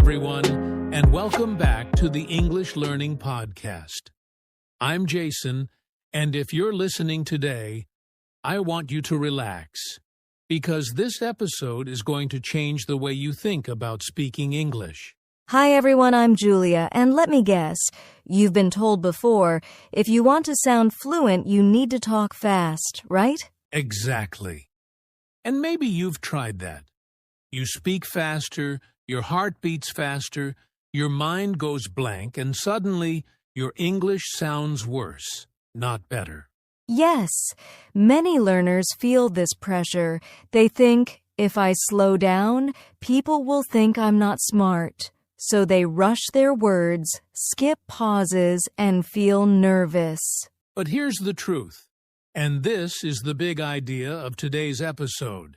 everyone, and welcome back to the English Learning Podcast. I'm Jason, and if you're listening today, I want you to relax, because this episode is going to change the way you think about speaking English. Hi everyone, I'm Julia, and let me guess, you've been told before, if you want to sound fluent, you need to talk fast, right? Exactly. And maybe you've tried that. You speak faster, your heart beats faster, your mind goes blank, and suddenly your English sounds worse, not better. Yes, many learners feel this pressure. They think, if I slow down, people will think I'm not smart. So they rush their words, skip pauses, and feel nervous. But here's the truth, and this is the big idea of today's episode.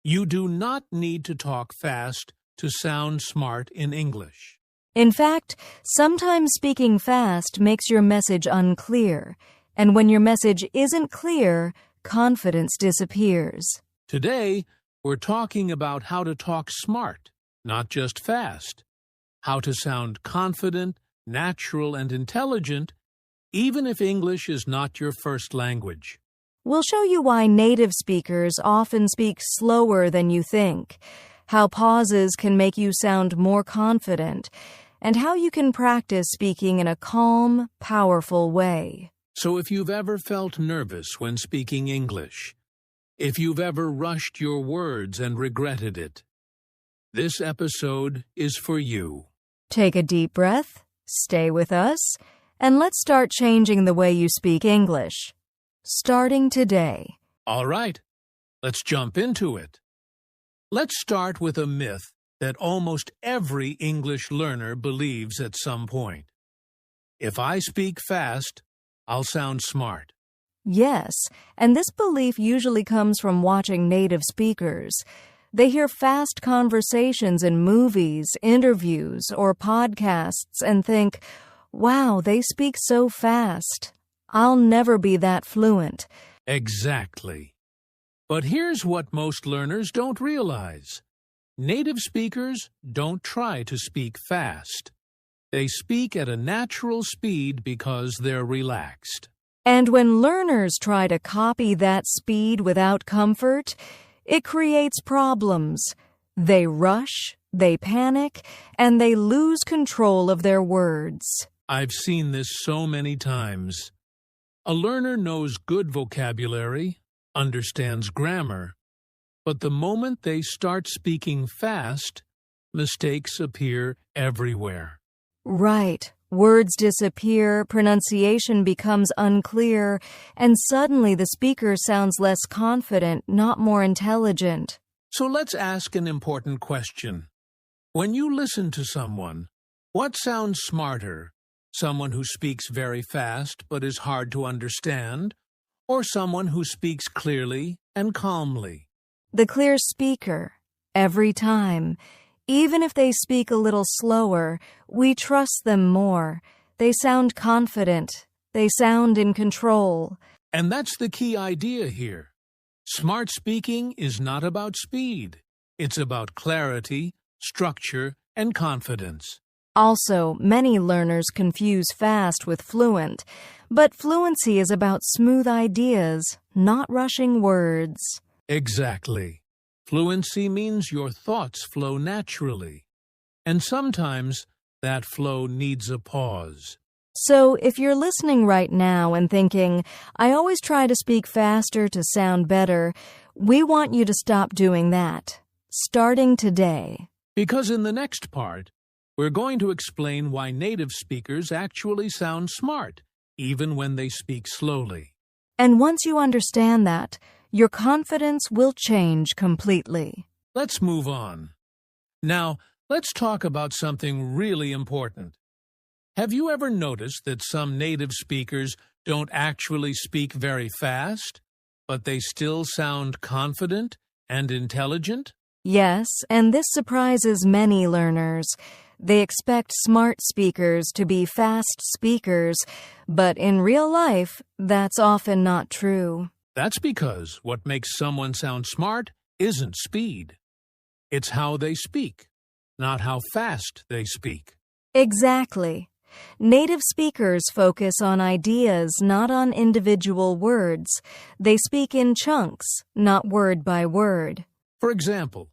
You do not need to talk fast to sound smart in English. In fact, sometimes speaking fast makes your message unclear, and when your message isn't clear, confidence disappears. Today, we're talking about how to talk smart, not just fast. How to sound confident, natural, and intelligent, even if English is not your first language. We'll show you why native speakers often speak slower than you think, how pauses can make you sound more confident, and how you can practice speaking in a calm, powerful way. So if you've ever felt nervous when speaking English, if you've ever rushed your words and regretted it, this episode is for you. Take a deep breath, stay with us, and let's start changing the way you speak English. Starting today. All right, let's jump into it. Let's start with a myth that almost every English learner believes at some point. If I speak fast, I'll sound smart. Yes, and this belief usually comes from watching native speakers. They hear fast conversations in movies, interviews, or podcasts and think, wow, they speak so fast. I'll never be that fluent. Exactly. But here's what most learners don't realize. Native speakers don't try to speak fast. They speak at a natural speed because they're relaxed. And when learners try to copy that speed without comfort, it creates problems. They rush, they panic, and they lose control of their words. I've seen this so many times. A learner knows good vocabulary, understands grammar, but the moment they start speaking fast, mistakes appear everywhere. Right. Words disappear, pronunciation becomes unclear, and suddenly the speaker sounds less confident, not more intelligent. So let's ask an important question. When you listen to someone, what sounds smarter? Someone who speaks very fast but is hard to understand, or someone who speaks clearly and calmly? The clear speaker, every time. Even if they speak a little slower, we trust them more. They sound confident. They sound in control. And that's the key idea here. Smart speaking is not about speed. It's about clarity, structure, and confidence. Also, many learners confuse fast with fluent, but fluency is about smooth ideas, not rushing words. Exactly. Fluency means your thoughts flow naturally, and sometimes that flow needs a pause. So, if you're listening right now and thinking, I always try to speak faster to sound better, we want you to stop doing that, starting today. Because in the next part, we're going to explain why native speakers actually sound smart, even when they speak slowly. And once you understand that, your confidence will change completely. Let's move on. Now, let's talk about something really important. Have you ever noticed that some native speakers don't actually speak very fast, but they still sound confident and intelligent? Yes, and this surprises many learners. They expect smart speakers to be fast speakers, but in real life, that's often not true. That's because what makes someone sound smart isn't speed. It's how they speak. not how fast they speak. Exactly. Native speakers focus on ideas, not on individual words. They speak in chunks, not word by word. For example,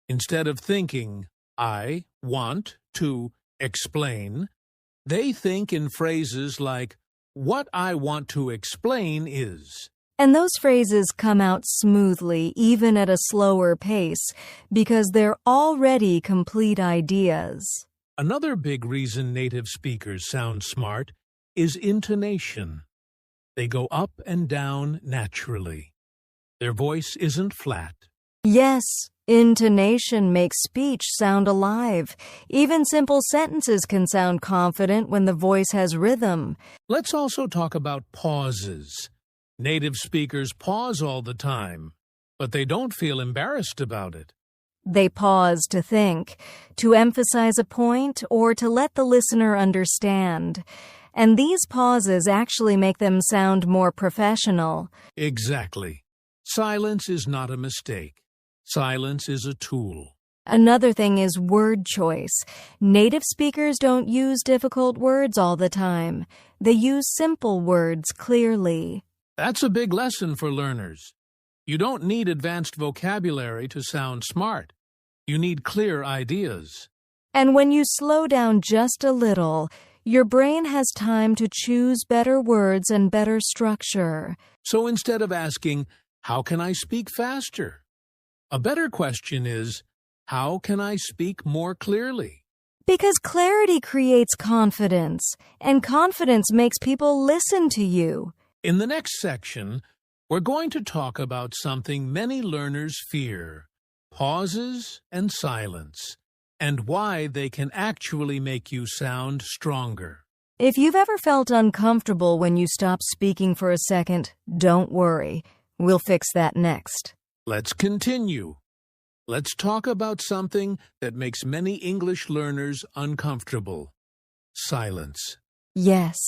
instead of thinking, I want to explain, they think in phrases like, what I want to explain is. And those phrases come out smoothly, even at a slower pace, because they're already complete ideas. Another big reason native speakers sound smart is intonation. They go up and down naturally. Their voice isn't flat. Yes, intonation makes speech sound alive. Even simple sentences can sound confident when the voice has rhythm. Let's also talk about pauses. Native speakers pause all the time, but they don't feel embarrassed about it. They pause to think, to emphasize a point, or to let the listener understand. And these pauses actually make them sound more professional. Exactly. Silence is not a mistake. Silence is a tool. Another thing is word choice. Native speakers don't use difficult words all the time. They use simple words clearly. That's a big lesson for learners. You don't need advanced vocabulary to sound smart. You need clear ideas. And when you slow down just a little, your brain has time to choose better words and better structure. So instead of asking, how can I speak faster? A better question is, how can I speak more clearly? Because clarity creates confidence, and confidence makes people listen to you. In the next section, we're going to talk about something many learners fear: pauses and silence, and why they can actually make you sound stronger. If you've ever felt uncomfortable when you stop speaking for a second, don't worry. We'll fix that next. Let's continue. Let's talk about something that makes many English learners uncomfortable: silence. Yes,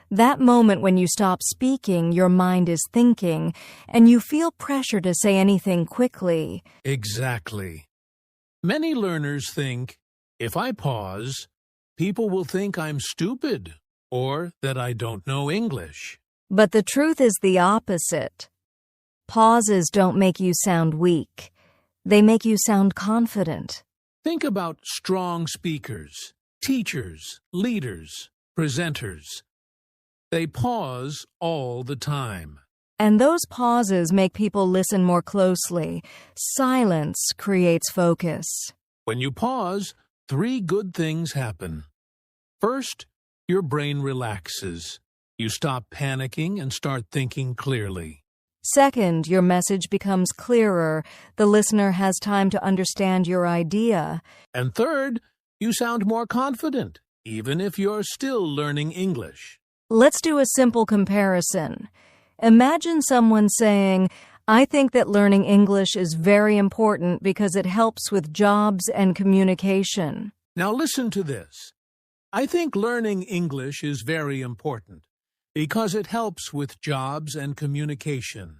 that moment when you stop speaking, your mind is thinking, and you feel pressure to say anything quickly. Exactly. Many learners think, if I pause, people will think I'm stupid or that I don't know English. But the truth is the opposite. Pauses don't make you sound weak. They make you sound confident. Think about strong speakers, teachers, leaders, presenters. They pause all the time. And those pauses make people listen more closely. Silence creates focus. When you pause, 3 good things happen. First, your brain relaxes. You stop panicking and start thinking clearly. Second, your message becomes clearer. The listener has time to understand your idea. And third, you sound more confident, even if you're still learning English. Let's do a simple comparison. Imagine someone saying, I think that learning English is very important because it helps with jobs and communication. Now listen to this. I think learning English is very important because it helps with jobs and communication.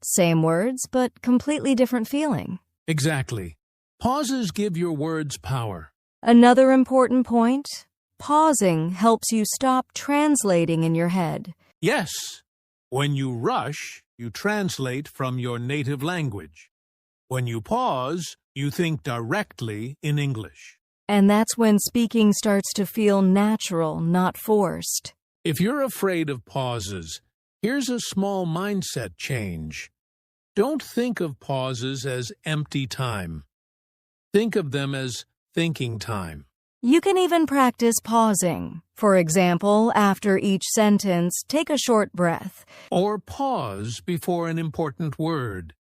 Same words, but completely different feeling. Exactly. Pauses give your words power. Another important point: pausing helps you stop translating in your head. Yes, when you rush, you translate from your native language. When you pause, you think directly in English. And that's when speaking starts to feel natural, not forced. If you're afraid of pauses, here's a small mindset change. Don't think of pauses as empty time. Think of them as thinking time. You can even practice pausing. For example, after each sentence, take a short breath. Or pause before an important word.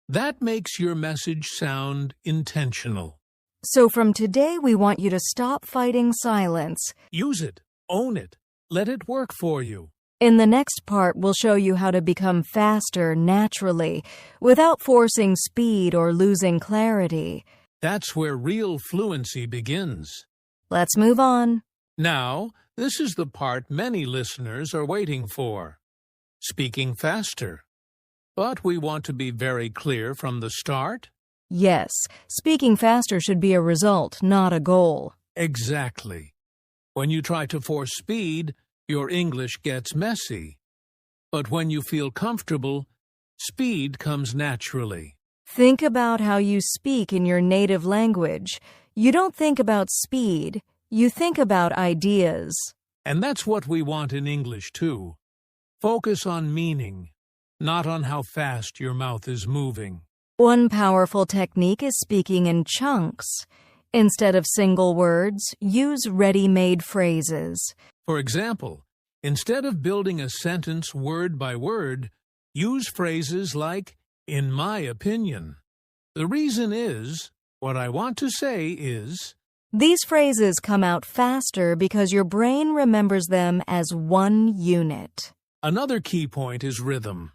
That makes your message sound intentional. So from today, we want you to stop fighting silence. Use it. Own it. Let it work for you. In the next part, we'll show you how to become faster naturally, without forcing speed or losing clarity. That's where real fluency begins. Let's move on. Now, this is the part many listeners are waiting for: speaking faster. But we want to be very clear from the start. Yes, speaking faster should be a result, not a goal. Exactly. When you try to force speed, your English gets messy. But when you feel comfortable, speed comes naturally. Think about how you speak in your native language. You don't think about speed, you think about ideas. And that's what we want in English, too. Focus on meaning, not on how fast your mouth is moving. One powerful technique is speaking in chunks. Instead of single words, use ready-made phrases. For example, instead of building a sentence word by word, use phrases like, "in my opinion." The reason is, what I want to say is... These phrases come out faster because your brain remembers them as one unit. Another key point is rhythm.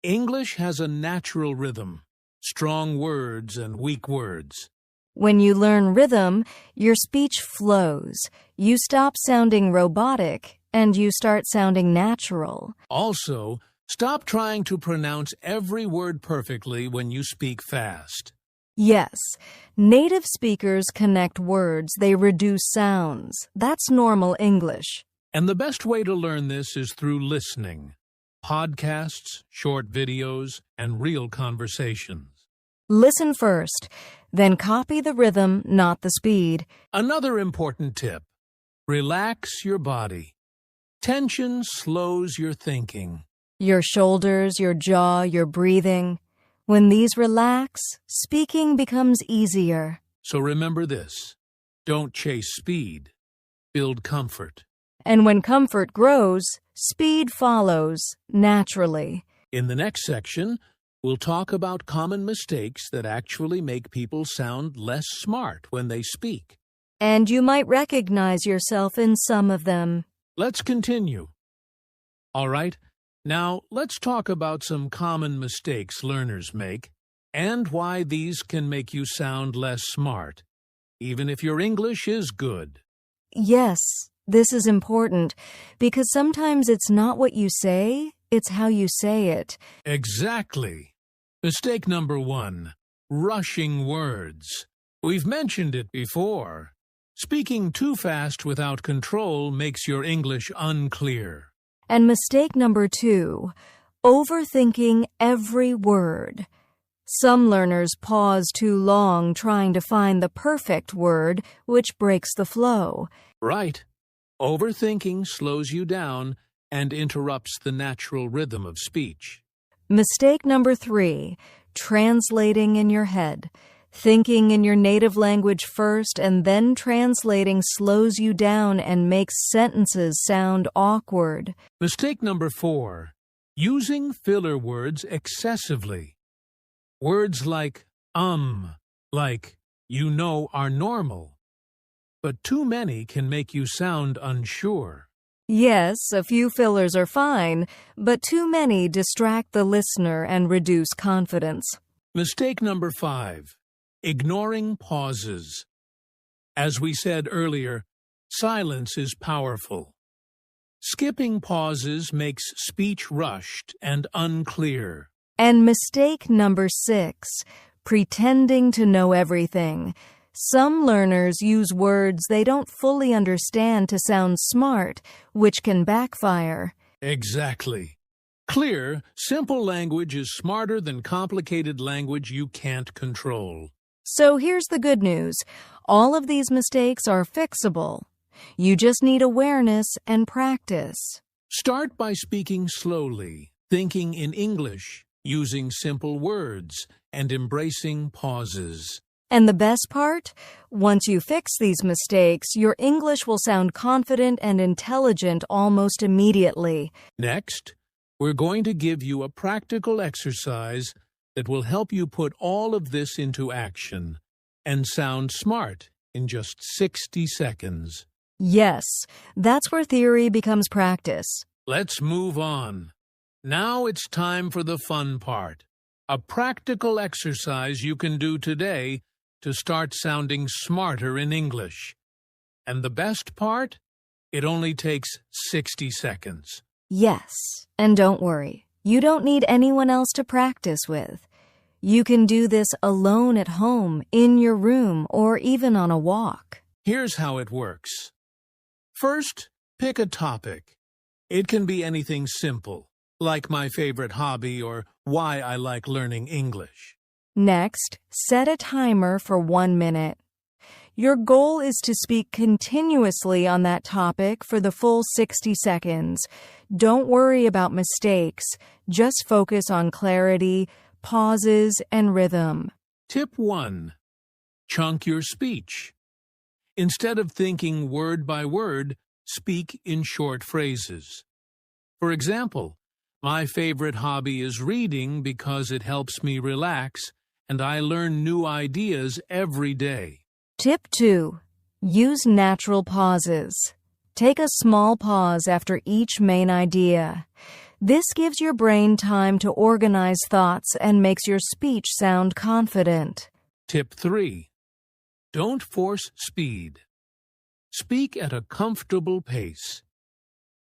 English has a natural rhythm, strong words and weak words. When you learn rhythm, your speech flows. You stop sounding robotic, and you start sounding natural. Also, stop trying to pronounce every word perfectly when you speak fast. Yes, native speakers connect words, they reduce sounds. That's normal English. And the best way to learn this is through listening. Podcasts, short videos, and real conversations. Listen first, then copy the rhythm, not the speed. Another important tip: relax your body. Tension slows your thinking. Your shoulders, your jaw, your breathing. When these relax, speaking becomes easier. So remember this: don't chase speed. Build comfort. And when comfort grows, speed follows naturally. In the next section, we'll talk about common mistakes that actually make people sound less smart when they speak. And you might recognize yourself in some of them. Let's continue. All right, now let's talk about some common mistakes learners make and why these can make you sound less smart, even if your English is good. Yes, this is important because sometimes it's not what you say, it's how you say it. Exactly. Mistake number 1, rushing words. We've mentioned it before. Speaking too fast without control makes your English unclear. And mistake number 2, overthinking every word. Some learners pause too long trying to find the perfect word, which breaks the flow. Right. Overthinking slows you down and interrupts the natural rhythm of speech. Mistake number 3, translating in your head. Thinking in your native language first and then translating slows you down and makes sentences sound awkward. Mistake number 4, using filler words excessively. Words like you know, are normal, but too many can make you sound unsure. Yes, a few fillers are fine, but too many distract the listener and reduce confidence. Mistake number 5, ignoring pauses. As we said earlier, silence is powerful. Skipping pauses makes speech rushed and unclear. And mistake number 6, pretending to know everything. Some learners use words they don't fully understand to sound smart, which can backfire. Exactly. Clear, simple language is smarter than complicated language you can't control. So here's the good news. All of these mistakes are fixable. You just need awareness and practice. Start by speaking slowly, thinking in English, using simple words, and embracing pauses. And the best part? Once you fix these mistakes, your English will sound confident and intelligent almost immediately. Next, we're going to give you a practical exercise that will help you put all of this into action and sound smart in just 60 seconds. Yes, that's where theory becomes practice. Let's move on. Now it's time for the fun part. A practical exercise you can do today to start sounding smarter in English. And the best part? It only takes 60 seconds. Yes, and don't worry. You don't need anyone else to practice with. You can do this alone at home, in your room, or even on a walk. Here's how it works. First, pick a topic. It can be anything simple, like my favorite hobby or why I like learning English. Next, set a timer for 1 minute. Your goal is to speak continuously on that topic for the full 60 seconds. Don't worry about mistakes. Just focus on clarity, pauses, and rhythm. Tip 1. Chunk your speech. Instead of thinking word by word, speak in short phrases. For example, my favorite hobby is reading because it helps me relax and I learn new ideas every day. Tip 2. Use natural pauses. Take a small pause after each main idea. This gives your brain time to organize thoughts and makes your speech sound confident. Tip 3. Don't force speed. Speak at a comfortable pace.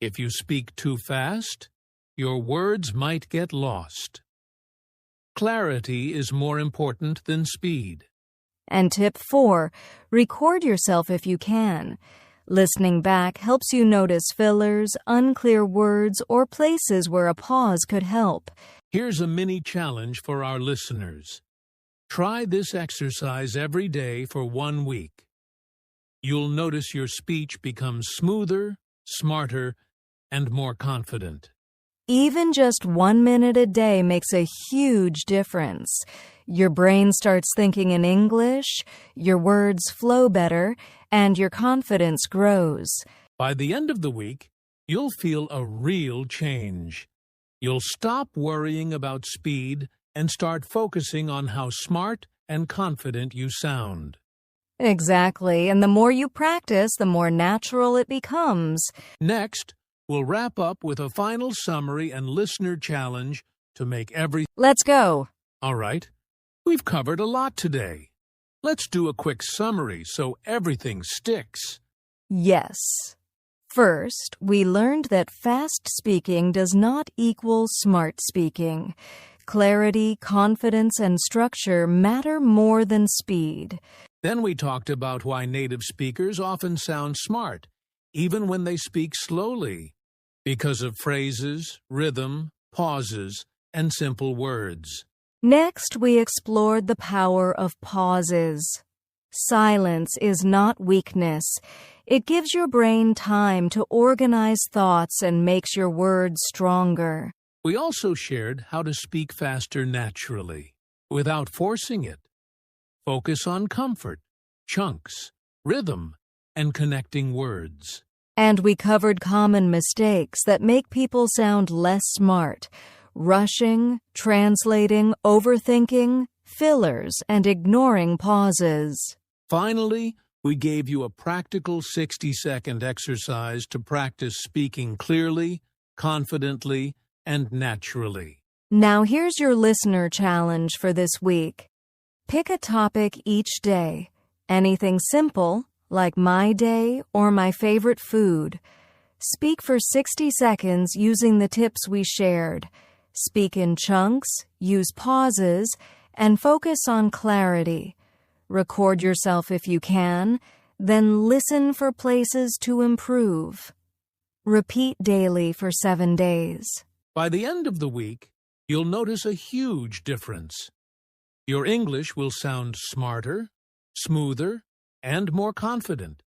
If you speak too fast, your words might get lost. Clarity is more important than speed. And tip 4, record yourself if you can. Listening back helps you notice fillers, unclear words, or places where a pause could help. Here's a mini challenge for our listeners. Try this exercise every day for 1 week. You'll notice your speech becomes smoother, smarter, and more confident. Even just 1 minute a day makes a huge difference. Your brain starts thinking in English, your words flow better, and your confidence grows. By the end of the week, you'll feel a real change. You'll stop worrying about speed and start focusing on how smart and confident you sound. Exactly, and the more you practice, the more natural it becomes. Next, we'll wrap up with a final summary and listener challenge to make everything. Let's go. All right. We've covered a lot today. Let's do a quick summary so everything sticks. Yes. First, we learned that fast speaking does not equal smart speaking. Clarity, confidence, and structure matter more than speed. Then we talked about why native speakers often sound smart, even when they speak slowly, because of phrases, rhythm, pauses, and simple words. Next, we explored the power of pauses. Silence is not weakness. It gives your brain time to organize thoughts and makes your words stronger. We also shared how to speak faster naturally, without forcing it. Focus on comfort, chunks, rhythm, and connecting words. And we covered common mistakes that make people sound less smart. Rushing, translating, overthinking, fillers, and ignoring pauses. Finally, we gave you a practical 60-second exercise to practice speaking clearly, confidently, and naturally. Now here's your listener challenge for this week. Pick a topic each day. Anything simple, like my day or my favorite food. Speak for 60 seconds using the tips we shared. Speak in chunks, use pauses, and focus on clarity. Record yourself if you can, then listen for places to improve. Repeat daily for 7 days. By the end of the week, you'll notice a huge difference. Your English will sound smarter, smoother, and more confident,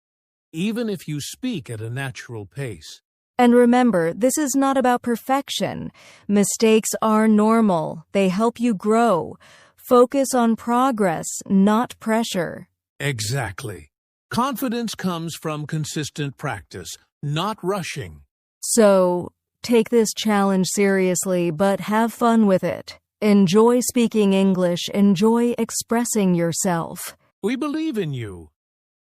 even if you speak at a natural pace. And remember, this is not about perfection. Mistakes are normal. They help you grow. Focus on progress, not pressure. Exactly. Confidence comes from consistent practice, not rushing. So, take this challenge seriously, but have fun with it. Enjoy speaking English. Enjoy expressing yourself. We believe in you.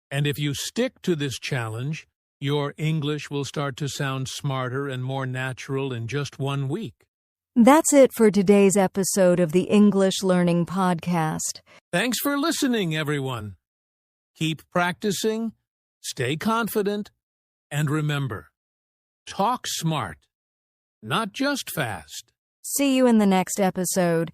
And if you stick to this challenge, your English will start to sound smarter and more natural in just 1 week. That's it for today's episode of the English Learning Podcast. Thanks for listening, everyone. Keep practicing, stay confident, and remember, talk smart, not just fast. See you in the next episode.